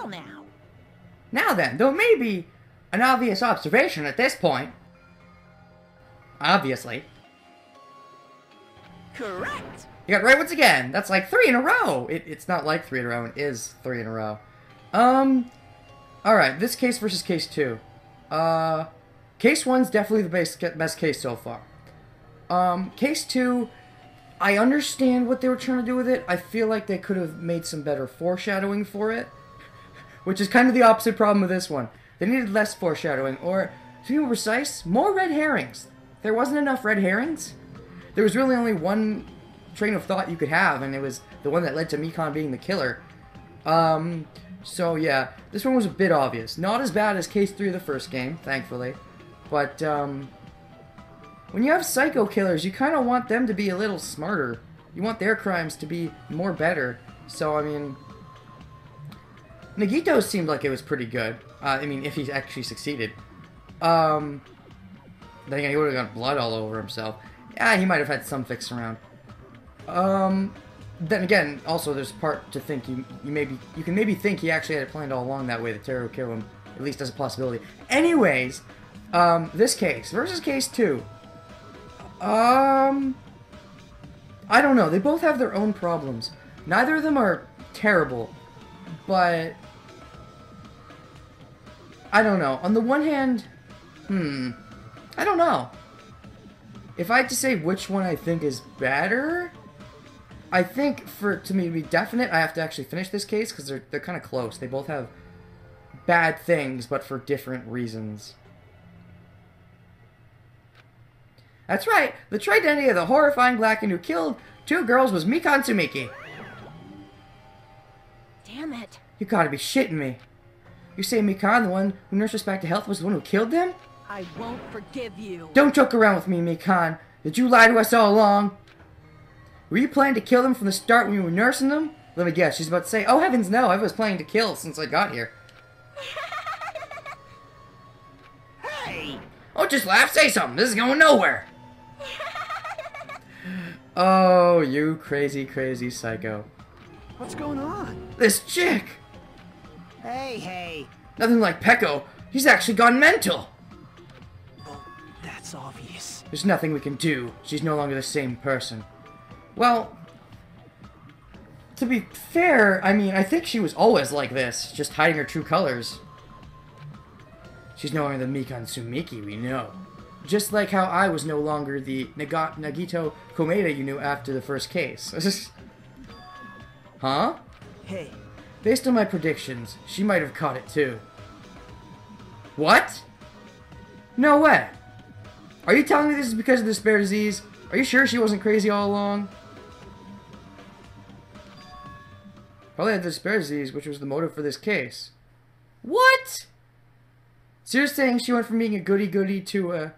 now. Now then, though it may be an obvious observation at this point. Obviously. Correct. You got right once again. That's like 3 in a row. It's not like 3 in a row. It is 3 in a row. Alright, this case versus case 2. Case 1's definitely the best case so far. Case 2, I understand what they were trying to do with it. I feel like they could have made some better foreshadowing for it. Which is kind of the opposite problem with this one. They needed less foreshadowing, or, to be more precise, more red herrings. There wasn't enough red herrings. There was really only one train of thought you could have, and it was the one that led to Mikon being the killer. So yeah, this one was a bit obvious. Not as bad as Case 3 of the first game, thankfully. But, when you have psycho killers, you kind of want them to be a little smarter. You want their crimes to be more better. So, I mean, Nagito seemed like it was pretty good. I mean, if he actually succeeded. Then again, he would have got blood all over himself. Yeah, he might have had some fix around. Then again, also there's part to think you can maybe think he actually had it planned all along that way. The terror would kill him, at least as a possibility. Anyways, this case versus case 2. I don't know. They both have their own problems. Neither of them are terrible, but I don't know. On the one hand, I don't know. If I had to say which one I think is better, I think to me to be definite, I have to actually finish this case because they're kind of close. They both have bad things, but for different reasons. That's right. The true identity of the horrifying Blacken who killed 2 girls was Mikon Tsumiki. Damn it. You gotta be shitting me. You say Mikon, the one who nursed us back to health, was the one who killed them? I won't forgive you. Don't joke around with me, Mikon. Did you lie to us all along? Were you planning to kill them from the start when you were nursing them? Let me guess, she's about to say, oh heavens no, I was planning to kill since I got here. Hey! Oh, just laugh, say something. This is going nowhere. Oh, you crazy, crazy psycho. What's going on? This chick! Hey. Nothing like Pecco. He's actually gone mental. Well, that's obvious. There's nothing we can do. She's no longer the same person. Well, to be fair, I mean, I think she was always like this, just hiding her true colors. She's no longer the Mikon Tsumiki we know. Just like how I was no longer the Nagito Komeda you knew after the first case. Huh? Hey. Based on my predictions, she might have caught it too. What? No way. Are you telling me this is because of the spare disease? Are you sure she wasn't crazy all along? Probably had the spare disease, which was the motive for this case. What? So you're saying she went from being a goody-goody to a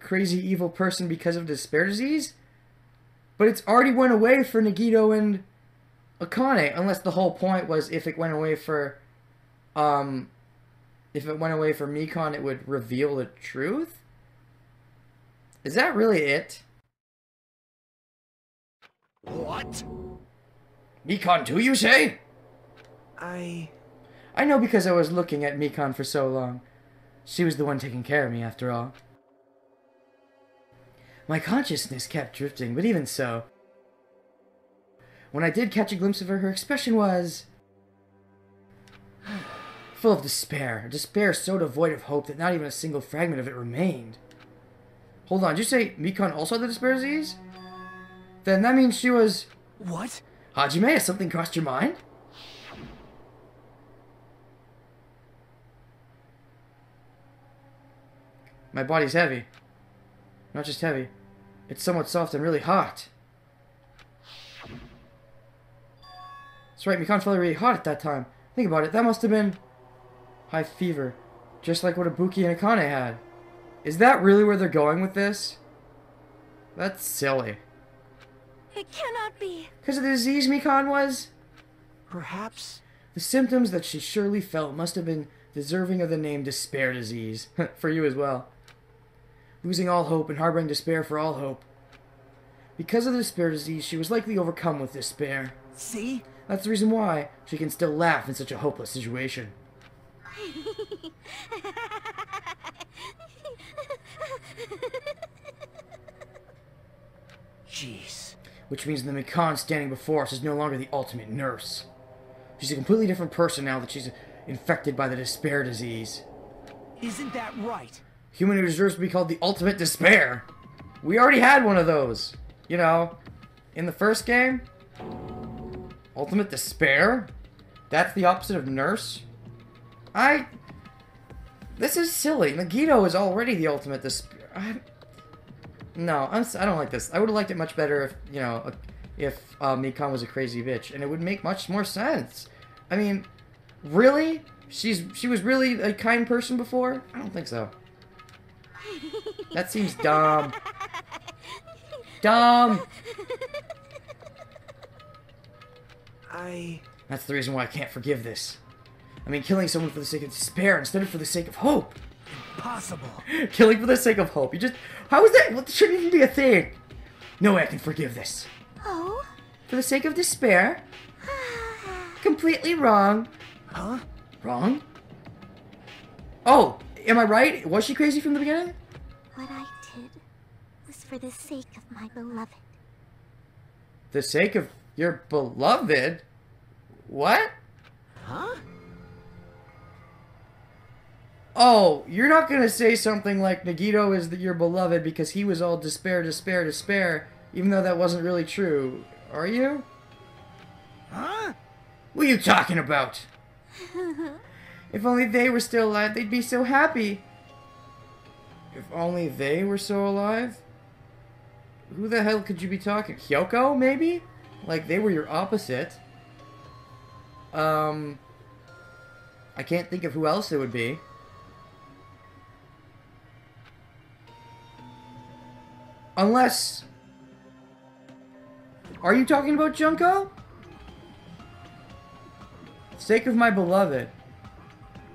crazy evil person because of the spare disease? But it's already went away for Nagito and Akane, unless the whole point was if it went away for Mikon, it would reveal the truth? Is that really it? What? Mikon too, you say? I know because I was looking at Mikon for so long. She was the one taking care of me, after all. My consciousness kept drifting, but even so, when I did catch a glimpse of her, her expression was full of despair. A despair so devoid of hope that not even a single fragment of it remained. Hold on, did you say Mikon also had the despair disease? Then that means she was... What? Hajime, has something crossed your mind? My body's heavy. Not just heavy. It's somewhat soft and really hot. That's right, Mikon felt really hot at that time. Think about it, that must have been high fever. Just like what Ibuki and Akane had. Is that really where they're going with this? That's silly. It cannot be. Because of the disease Mikon was? Perhaps. The symptoms that she surely felt must have been deserving of the name despair disease. For you as well. Losing all hope and harboring despair for all hope. Because of the despair disease, she was likely overcome with despair. See? That's the reason why she can still laugh in such a hopeless situation. Jeez. Which means the Mikan standing before us is no longer the ultimate nurse. She's a completely different person now that she's infected by the despair disease. Isn't that right? Human who deserves to be called the ultimate despair. We already had one of those. You know, in the first game. Ultimate despair? That's the opposite of nurse? This is silly. Nagito is already the ultimate despair. No, I don't like this. I would have liked it much better if, you know, if Mikan was a crazy bitch. And it would make much more sense. I mean, really? She was really a kind person before? I don't think so. That seems dumb. Dumb! That's the reason why I can't forgive this. I mean, killing someone for the sake of despair instead of for the sake of hope. Impossible. Killing for the sake of hope. You just... How is that? What shouldn't even be a thing. No way I can forgive this. Oh? For the sake of despair? Completely wrong. Huh? Wrong? Oh, am I right? Was she crazy from the beginning? What I did was for the sake of my beloved. The sake of your beloved? What? Huh? Oh, you're not gonna say something like Nagito is your beloved because he was all despair, despair, despair, even though that wasn't really true, are you? Huh? What are you talking about? If only they were still alive, they'd be so happy. If only they were so alive? Who the hell could you be talking? Hyoko, maybe? Like, they were your opposite. I can't think of who else it would be. Unless... Are you talking about Junko? Sake of my beloved.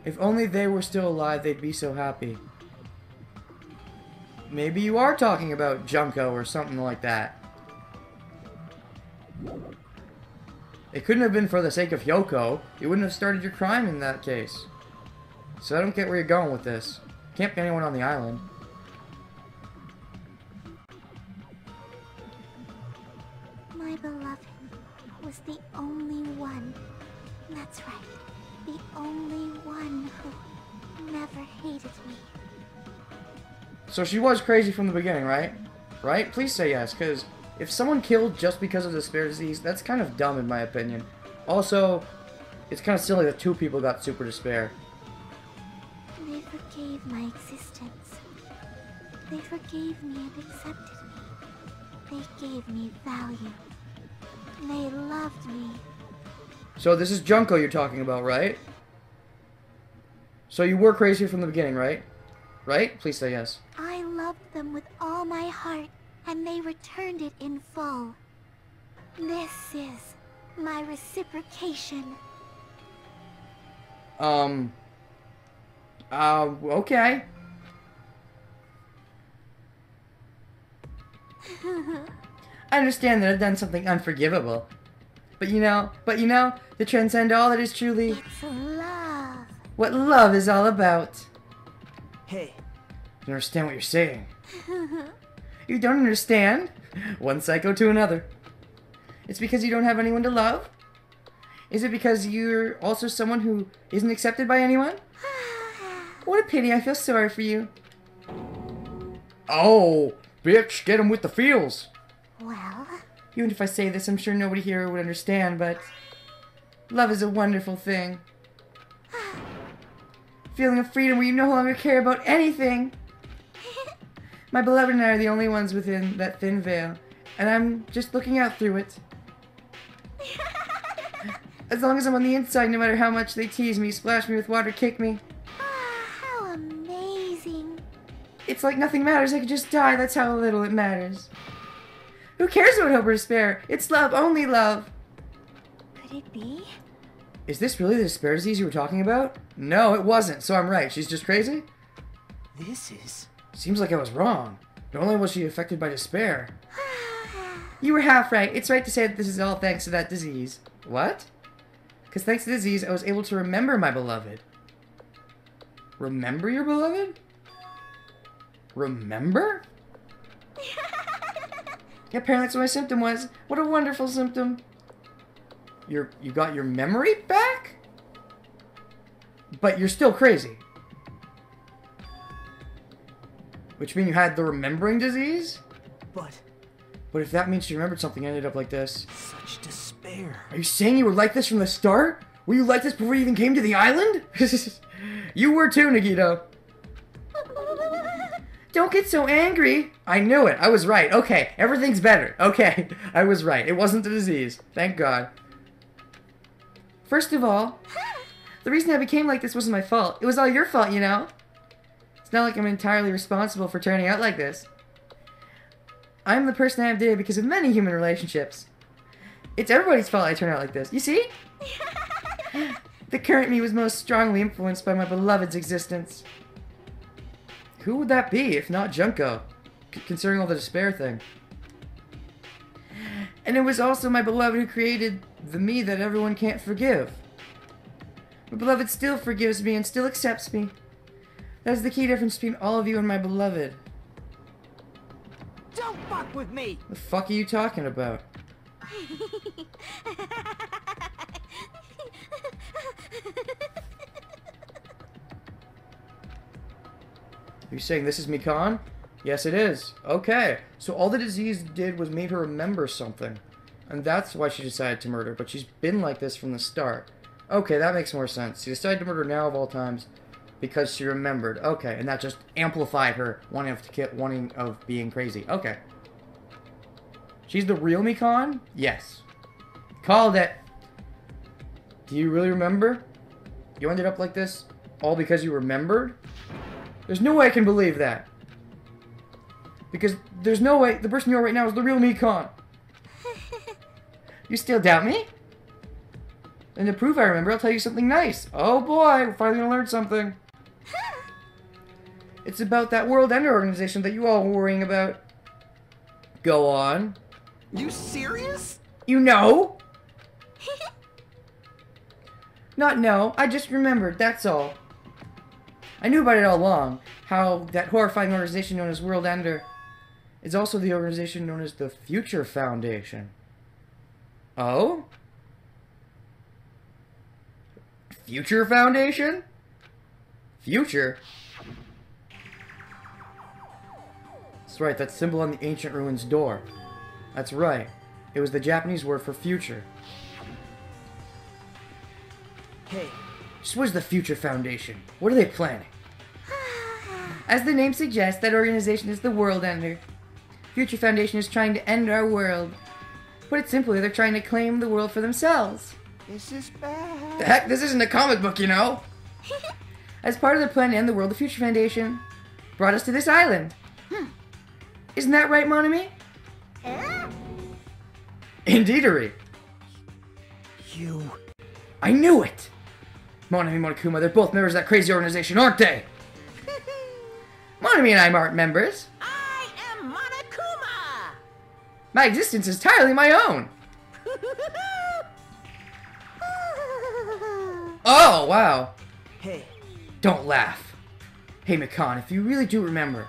If only they were still alive, they'd be so happy. Maybe you are talking about Junko or something like that. It couldn't have been for the sake of Hyoko. You wouldn't have started your crime in that case. So I don't get where you're going with this. Can't be anyone on the island. My beloved was the only one. That's right. The only one who never hated me. So she was crazy from the beginning, right? Right? Please say yes, because if someone killed just because of despair disease, that's kind of dumb in my opinion. Also, it's kind of silly that two people got super despair. They forgave my existence. They forgave me and accepted me. They gave me value. They loved me. So this is Junko you're talking about, right? So you were crazy from the beginning, right? Right? Please say yes. I loved them with all my heart, and they returned it in full. This is my reciprocation. Okay. I understand that I've done something unforgivable. But you know, to transcend all that is truly It's love. what love is all about. Hey. I don't understand what you're saying. You don't understand? One psycho to another. It's because you don't have anyone to love? Is it because you're also someone who isn't accepted by anyone? What a pity, I feel sorry for you. Oh, bitch, get him with the feels. Well, Even if I say this, I'm sure nobody here would understand, but love is a wonderful thing. Feeling of freedom where you no longer care about anything. My beloved and I are the only ones within that thin veil, and I'm just looking out through it. As long as I'm on the inside, no matter how much they tease me, splash me with water, kick me. how amazing. It's like nothing matters, I could just die, that's how little it matters. Who cares about hope or despair? It's love, only love. Could it be? Is this really the despair disease you were talking about? No, it wasn't, so I'm right. She's just crazy? This is... Seems like I was wrong. Not only was she affected by despair. You were half right. It's right to say that this is all thanks to that disease. What? Because thanks to the disease, I was able to remember my beloved. Remember your beloved? Remember? Yeah, apparently that's what my symptom was. What a wonderful symptom. You got your memory back? But you're still crazy. Which means you had the remembering disease? But if that means you remembered something, I ended up like this. such despair. Are you saying you were like this from the start? Were you like this before you even came to the island? You were too, Nagito. Don't get so angry. I knew it. I was right. Okay, everything's better. Okay, I was right. It wasn't the disease. Thank God. First of all, the reason I became like this wasn't my fault. It was all your fault, you know? It's not like I'm entirely responsible for turning out like this. I'm the person I am today because of many human relationships. It's everybody's fault I turned out like this. You see? The current me was most strongly influenced by my beloved's existence. Who would that be, if not Junko? Considering all the despair thing. And it was also my beloved who created the me that everyone can't forgive. My beloved still forgives me and still accepts me. That is the key difference between all of you and my beloved. Don't fuck with me! The fuck are you talking about? Are you saying this is Mikan? Yes, it is. Okay. So all the disease did was made her remember something. And that's why she decided to murder. But she's been like this from the start. Okay, that makes more sense. She decided to murder now of all times because she remembered. Okay, and that just amplified her wanting of being crazy. Okay. She's the real Mikan? Yes. Called it. Do you really remember? You ended up like this all because you remembered? There's no way I can believe that. Because there's no way the person you are right now is the real Mikan. You still doubt me? And to prove I remember, I'll tell you something nice. Oh boy, we're finally gonna learn something. It's about that World Ender organization that you all were worrying about. Go on. You serious? You know? Not no, I just remembered, that's all. I knew about it all along, how that horrifying organization known as World Ender is also the organization known as the Future Foundation. Oh? Future Foundation? Future? That's right, that symbol on the ancient ruins door. That's right. It was the Japanese word for future. Hey. Just what is the Future Foundation? What are they planning? As the name suggests, that organization is the World Ender. Future Foundation is trying to end our world. Put it simply, they're trying to claim the world for themselves. This is bad. The heck, this isn't a comic book, you know? As part of their plan to end the world, the Future Foundation brought us to this island. Isn't that right, Monami? Indeedery. You. I knew it! Monami and Monokuma, they're both members of that crazy organization, aren't they? Monami and I aren't members. I am Monokuma! My existence is entirely my own. Oh, wow. Hey. Don't laugh. Hey, Mikan, if you really do remember,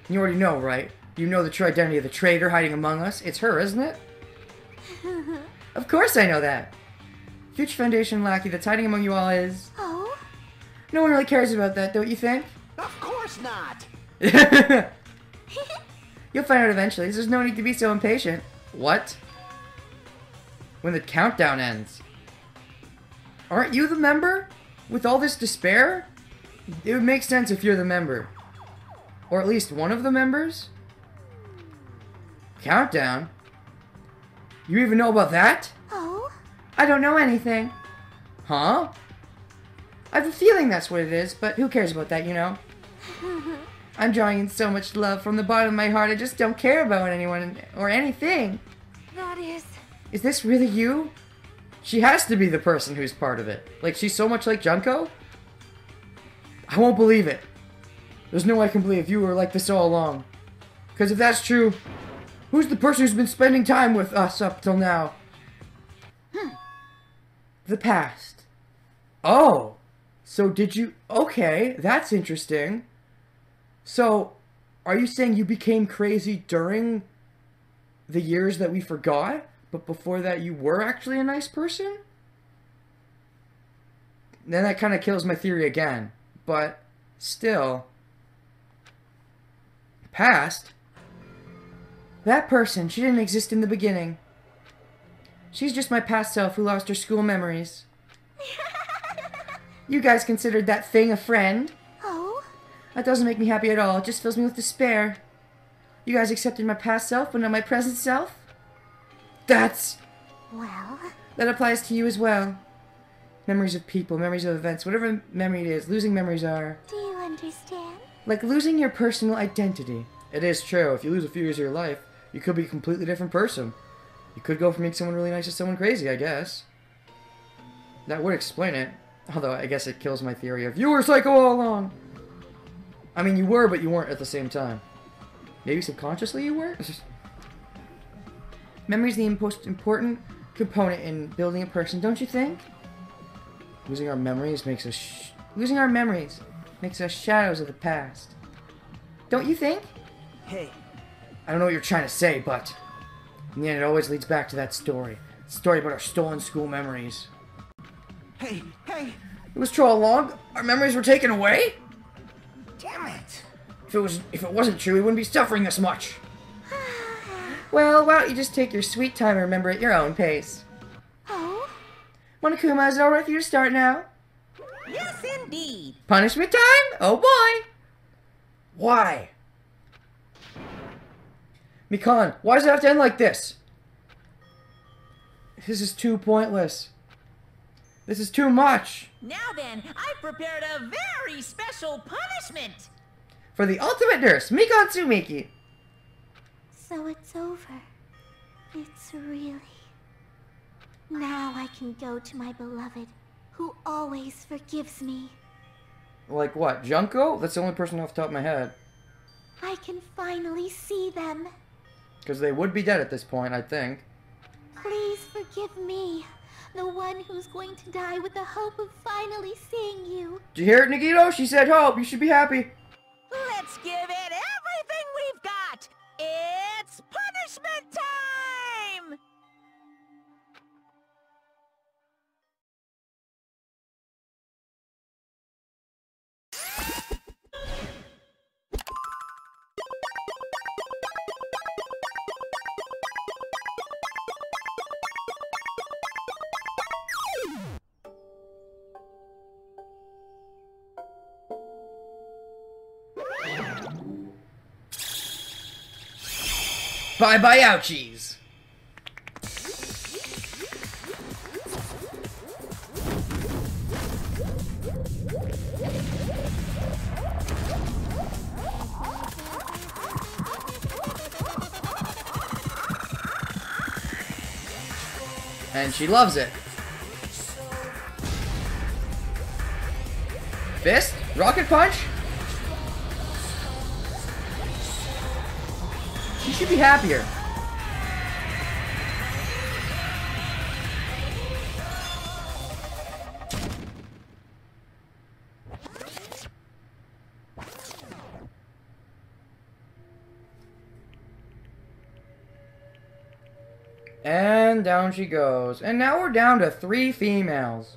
you already know, right? You know the true identity of the traitor hiding among us. It's her, isn't it? Of course I know that. Future Foundation lackey that's hiding among you all is... Oh? No one really cares about that, don't you think? Of course not! You'll find out eventually, so there's no need to be so impatient. What? When the countdown ends. Aren't you the member? With all this despair? It would make sense if you're the member. Or at least one of the members? Countdown? You even know about that? Oh? I don't know anything. Huh? I have a feeling that's what it is, but who cares about that, you know? I'm drawing in so much love from the bottom of my heart, I just don't care about anyone or anything. That is... Is this really you? She has to be the person who's part of it. Like, she's so much like Junko? I won't believe it. There's no way I can believe you were like this all along. Because if that's true, who's the person who's been spending time with us up till now? the past. Oh, so did you... Okay, that's interesting. So, are you saying you became crazy during the years that we forgot, but before that you were actually a nice person? Then that kind of kills my theory again. But, still... Past? That person, she didn't exist in the beginning. She's just my past self who lost her school memories. You guys considered that thing a friend? Oh? That doesn't make me happy at all. It just fills me with despair. You guys accepted my past self, but not my present self? That's... Well... That applies to you as well. Memories of people, memories of events, whatever memory it is, losing memories are... Do you understand? Like losing your personal identity. It is true. If you lose a few years of your life, you could be a completely different person. You could go from being someone really nice to someone crazy, I guess. That would explain it. Although, I guess it kills my theory of, you were psycho all along! I mean, you were, but you weren't at the same time. Maybe subconsciously you were? Memory's the most important component in building a person, don't you think? Losing our memories makes us shadows of the past. Don't you think? Hey. I don't know what you're trying to say, but... in the end, it always leads back to that story. The story about our stolen school memories. Hey, hey! It was true all along? Our memories were taken away? Damn it! If it wasn't true, we wouldn't be suffering this much. Well, why don't you just take your sweet time and remember at your own pace? Oh? Monokuma, is it alright for you to start now? Yes, indeed! Punishment time? Oh boy! Why? Mikan, why does it have to end like this? This is too pointless. This is too much. Now then, I've prepared a very special punishment. For the ultimate nurse, Mikan Tsumiki. So it's over. It's really... Now I can go to my beloved, who always forgives me. Like what, Junko? That's the only person off the top of my head. I can finally see them. Because they would be dead at this point, I think. Please forgive me, the one who's going to die with the hope of finally seeing you. Did you hear it, Nagito? She said hope. You should be happy. Let's give it everything we've got. It's punishment time! Bye-bye ouchies. And she loves it. Fist? Rocket punch? She should be happier. And down she goes. And now we're down to 3 females.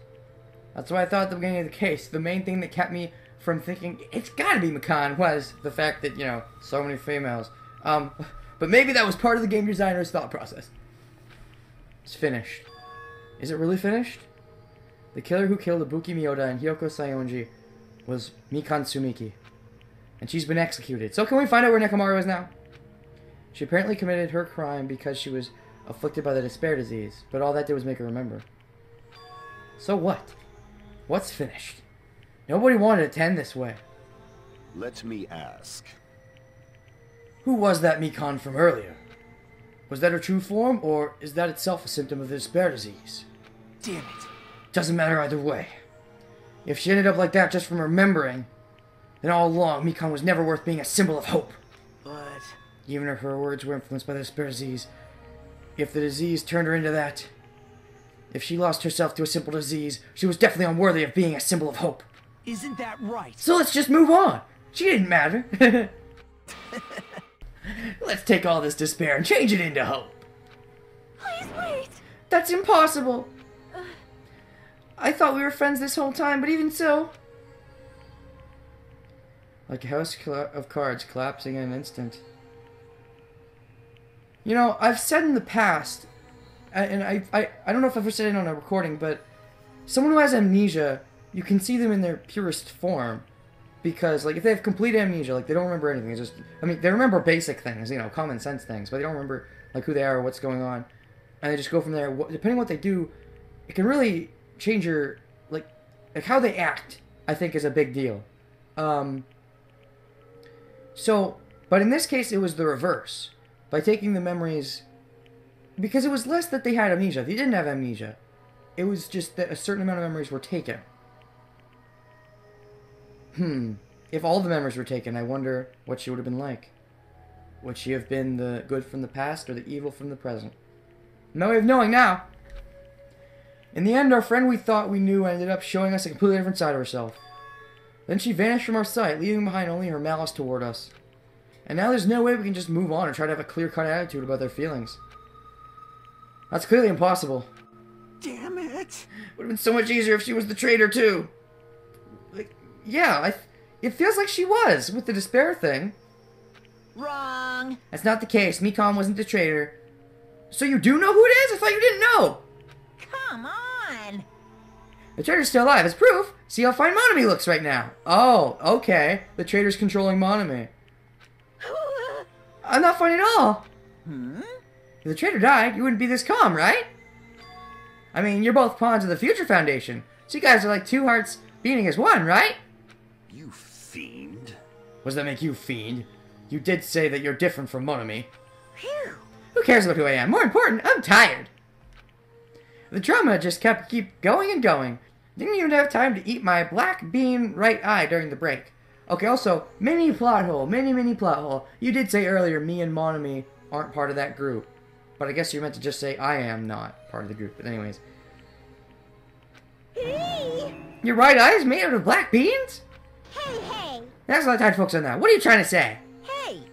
That's what I thought at the beginning of the case. The main thing that kept me from thinking it's gotta be Mikan was the fact that, you know, so many females. But maybe that was part of the game designer's thought process. It's finished. Is it really finished? The killer who killed Ibuki Miyoda and Hyoko Sayonji was Mikan Tsumiki. And she's been executed. So can we find out where Nekomaru is now? She apparently committed her crime because she was afflicted by the despair disease. But all that did was make her remember. So what? What's finished? Nobody wanted it to end this way. Let me ask. Who was that Mikan from earlier? Was that her true form, or is that itself a symptom of the despair disease? Damn it. Doesn't matter either way. If she ended up like that just from remembering, then all along Mikan was never worth being a symbol of hope. But... Even if her words were influenced by the despair disease, if the disease turned her into that, If she lost herself to a simple disease, she was definitely unworthy of being a symbol of hope. Isn't that right? So let's just move on. She didn't matter. Let's take all this despair and change it into hope. Please wait. That's impossible. I thought we were friends this whole time, but even so... Like a house of cards collapsing in an instant. You know, I've said in the past, and I don't know if I've ever said it on a recording, but someone who has amnesia, you can see them in their purest form. Because, like, if they have complete amnesia, like, they don't remember anything. It's just, I mean, they remember basic things, you know, common sense things, but they don't remember, like, who they are or what's going on. And they just go from there. Depending on what they do, it can really change your, like how they act, I think, is a big deal. So, but in this case, it was the reverse. By taking the memories, because it was less that they had amnesia. They didn't have amnesia. It was just that a certain amount of memories were taken. If all the memories were taken, I wonder what she would have been like. Would she have been the good from the past or the evil from the present? No way of knowing now. In the end, our friend we thought we knew ended up showing us a completely different side of herself. Then she vanished from our sight, leaving behind only her malice toward us. And now there's no way we can just move on and try to have a clear-cut attitude about their feelings. That's clearly impossible. Damn it! Would have been so much easier if she was the traitor, too. Like, yeah, it feels like she was, with the despair thing. Wrong. That's not the case. Mikon wasn't the traitor. So you do know who it is? I thought you didn't know. Come on. The traitor's still alive. As proof, see how fine Monami looks right now. Oh, okay. The traitor's controlling Monami. I'm not fine at all. If the traitor died, you wouldn't be this calm, right? I mean, you're both pawns of the Future Foundation, so you guys are like two hearts beating as one, right? You fiend. What does that make you, fiend? You did say that you're different from Monami. Phew. Who cares about who I am? More important, I'm tired. The drama just keep going and going. Didn't even have time to eat my black bean right eye during the break. Okay, also, mini plot hole. You did say earlier me and Monami aren't part of that group. But I guess you meant to just say I am not part of the group. But anyways. Hey. Your right eye is made out of black beans? Hey. That's a lot of time to focus on that. What are you trying to say? Hey,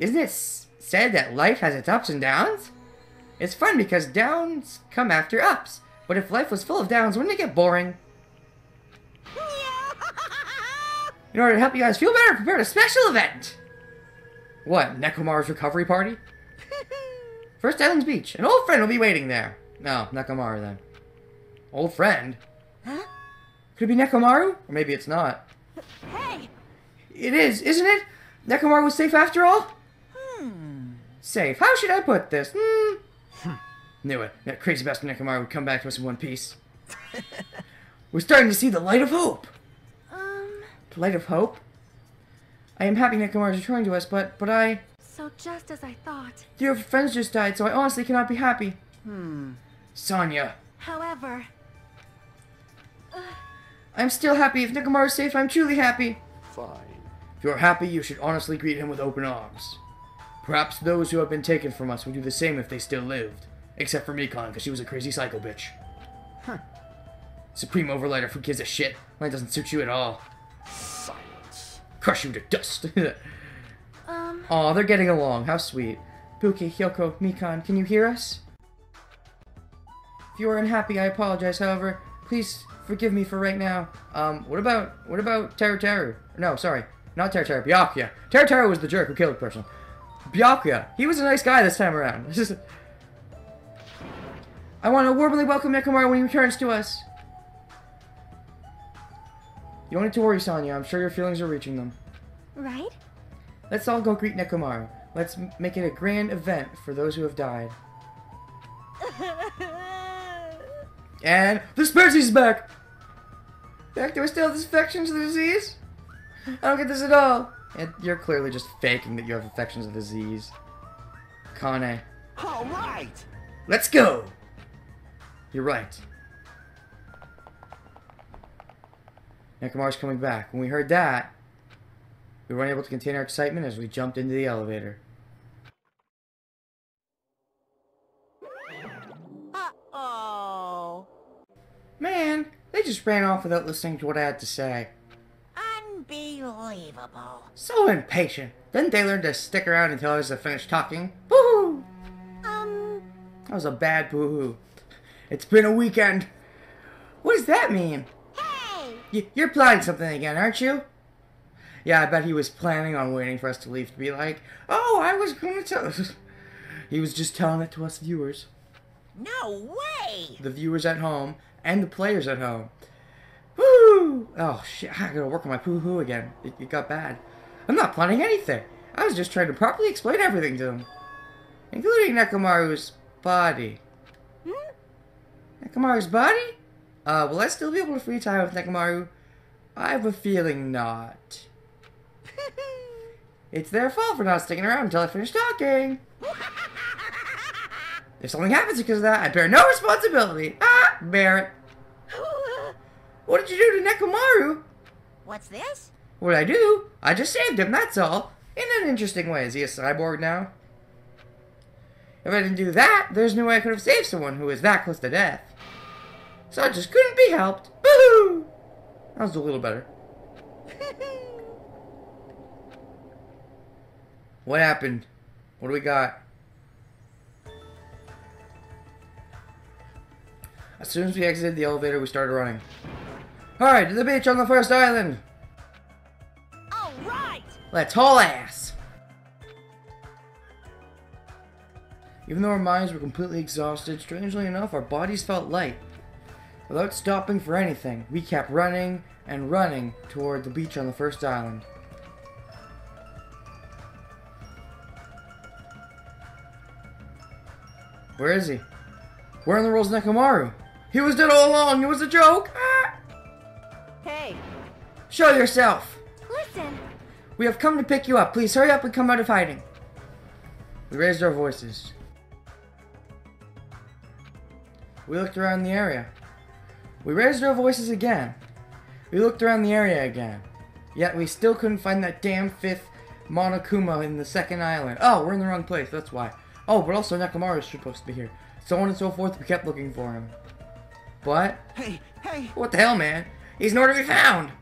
Isn't it said that life has its ups and downs? It's fun because downs come after ups. But if life was full of downs, wouldn't it get boring? In order to help you guys feel better, I prepared a special event! What, Nekomaru's recovery party? First Islands Beach. An old friend will be waiting there. No, Nekomaru then. Old friend? Huh? Could it be Nekomaru? Or maybe it's not. Hey. It is, isn't it? Nekomaru was safe after all? Safe. How should I put this? Knew it. That crazy bastard Nekomaru would come back to us in one piece. We're starting to see the light of hope. The light of hope? I am happy Nekomaru is returning to us, but I... So just as I thought. Your friends just died, so I honestly cannot be happy. Sonya. However... I'm still happy. If Nekomaru is safe, I'm truly happy. Fine. If you're happy, you should honestly greet him with open arms. Perhaps those who have been taken from us would do the same if they still lived. Except for Mikon, because she was a crazy psycho bitch. Supreme Overlighter, who gives a shit? Mine doesn't suit you at all. Silence. Crush you to dust. Aw, they're getting along. How sweet. Buki, Hyoko, Mikon, can you hear us? If you are unhappy, I apologize. However, please forgive me for right now. What about Teru? No, sorry. Not Teru. Byakuya. Teru was the jerk who killed the person. Byakuya. He was a nice guy this time around. I want to warmly welcome Nekomaru when he returns to us. You don't need to worry, Sonya. I'm sure your feelings are reaching them. Right? Let's all go greet Nekomaru. Let's make it a grand event for those who have died. And the Sparsies is back! Back, do I still have this affection to the disease? I don't get this at all. And you're clearly just faking that you have affections of the disease. Kane. All right. Let's go! You're right. Nekomaru's coming back. When we heard that, we were unable to contain our excitement as we jumped into the elevator. Uh-oh. Man, they just ran off without listening to what I had to say. Unbelievable. So impatient. Didn't they learn to stick around until I was finished talking? Boo-hoo! That was a bad boo-hoo. It's been a weekend. What does that mean? Hey! You're plotting something again, aren't you? Yeah, I bet he was planning on waiting for us to leave to be like, oh, I was going to tell... He was just telling it to us viewers. No way! The viewers at home and the players at home. Woo! Oh, shit, I gotta work on my poo-hoo again. It got bad. I'm not plotting anything. I was just trying to properly explain everything to him. Including Nekomaru's body. Nekomaru's body? Will I still be able to free time with Nekomaru? I have a feeling not. It's their fault for not sticking around until I finish talking. If something happens because of that, I bear no responsibility. Ah, bear it. What did you do to Nekomaru? What's this? What did I do? I just saved him, that's all. In an interesting way. Is he a cyborg now? If I didn't do that, there's no way I could have saved someone who was that close to death. So it just couldn't be helped. Boo-hoo! That was a little better. What happened? What do we got? As soon as we exited the elevator, we started running. Alright, to the beach on the first island! All right! Let's haul ass! Even though our minds were completely exhausted, strangely enough, our bodies felt light. Without stopping for anything, we kept running and running toward the beach on the first island. Where is he? Where in the world's Nekomaru? He was dead all along! It was a joke! Ah! Hey! Show yourself! Listen! We have come to pick you up. Please hurry up and come out of hiding. We raised our voices. We looked around the area. We raised our voices again. We looked around the area again. Yet we still couldn't find that damn fifth Monokuma in the second island. Oh, we're in the wrong place, that's why. Oh, but also Nekomaru is supposed to be here. So on and so forth, we kept looking for him. But... Hey! What the hell, man? He's nowhere to be found!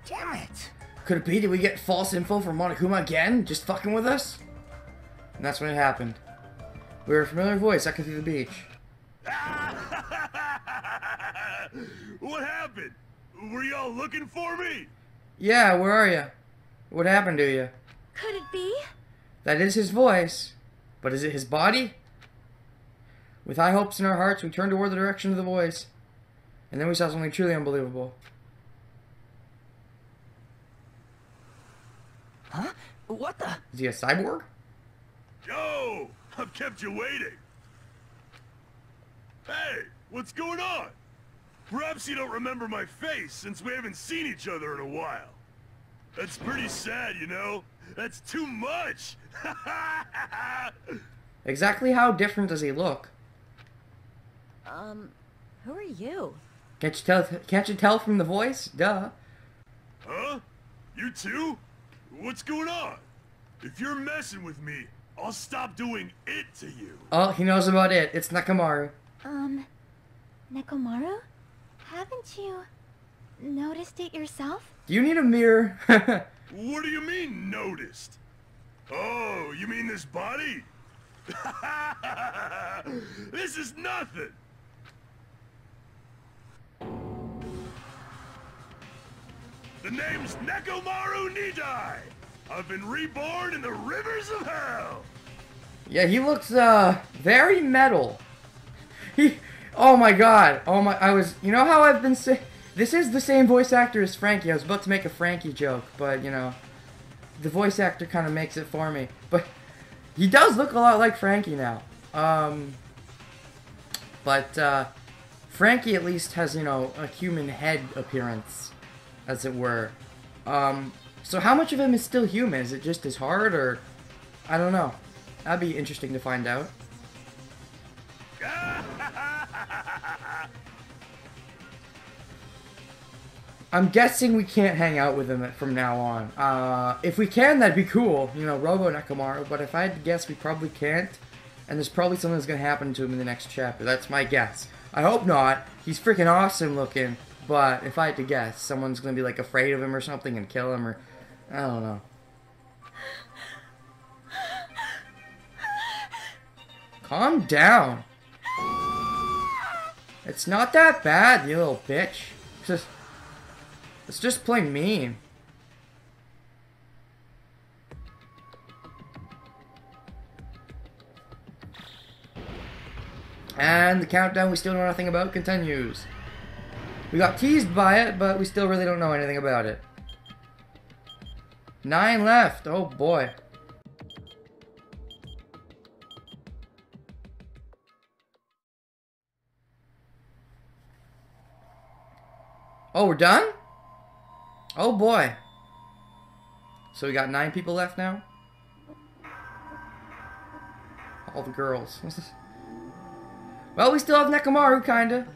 Damn it! Could it be, did we get false info from Monokuma again? Just fucking with us? And that's when it happened. We heard a familiar voice echoing through the beach. What happened? Were y'all looking for me? Yeah, where are you? What happened to you? Could it be? That is his voice. But is it his body? With high hopes in our hearts, we turned toward the direction of the voice. And then we saw something truly unbelievable. Huh? What the? Is he a cyborg? Yo! I've kept you waiting. Hey, what's going on? Perhaps you don't remember my face since we haven't seen each other in a while. That's pretty sad, you know? That's too much! Exactly how different does he look? Who are you? Can't you tell from the voice? Duh. Huh? You too? What's going on? If you're messing with me, I'll stop doing it to you. Oh, he knows about it. It's Nekomaru. Nekomaru? Haven't you noticed it yourself? Do you need a mirror? What do you mean, noticed? Oh, you mean this body? This is nothing! The name's Nekomaru Nidai! I've been reborn in the rivers of hell! Yeah, he looks, very metal. Oh my god. You know how I've been saying, this is the same voice actor as Frankie. I was about to make a Frankie joke, but, you know, the voice actor kind of makes it for me. But he does look a lot like Frankie now. Frankie at least has, you know, a human head appearance, as it were. So how much of him is still human? Is it just his heart, or... I don't know. That'd be interesting to find out. I'm guessing we can't hang out with him from now on. If we can, that'd be cool. You know, Robo Nekomaru. But if I had to guess, we probably can't. And there's probably something that's going to happen to him in the next chapter. That's my guess. I hope not. He's freaking awesome looking. But if I had to guess, someone's gonna be like afraid of him or something and kill him, or I don't know. Calm down. It's not that bad, you little bitch. It's just plain mean. And the countdown we still know nothing about continues. We got teased by it, but we still really don't know anything about it. 9 left. Oh boy. Oh, we're done? Oh boy. So we got 9 people left now? All the girls. Well, we still have Nekomaru, kinda.